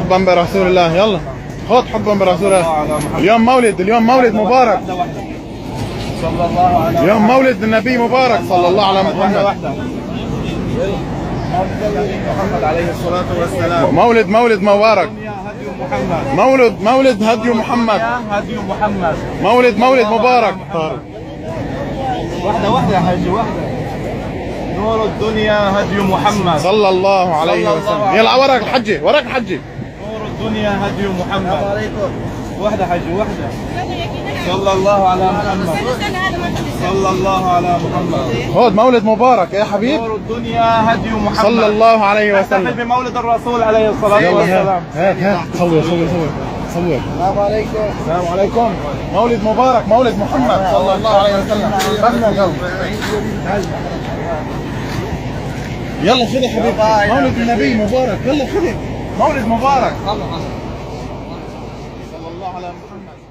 حبا برسول الله. يلا خذ حبا برسول الله. اليوم مولد، اليوم مولد مبارك. صلى الله على اليوم مولد النبي مبارك صلى الله على محمد. محمد عليه الصلاة والسلام. مولد مبارك. مولد هدي محمد. هدي محمد. مولد مبارك. واحدة يا حاج، واحدة. نور الدنيا هدي محمد صلى الله عليه وسلم. يلا وراك الحجة، وراك الحجة. نور الدنيا هدي محمد. السلام عليكم. واحدة حاج، واحدة. صلى الله على محمد. صلى الله على محمد. خذ مولد مبارك يا حبيب. نور الدنيا هدي محمد صلى الله عليه وسلم. نحتفل بمولد الرسول عليه الصلاة والسلام. هات صور. السلام عليكم. السلام عليكم. مولد مبارك، مولد محمد صلى الله عليه وسلم. يلا خذ يا حبيبي، مولد النبي مبارك. يلا خذ مولد مبارك صلى الله على محمد.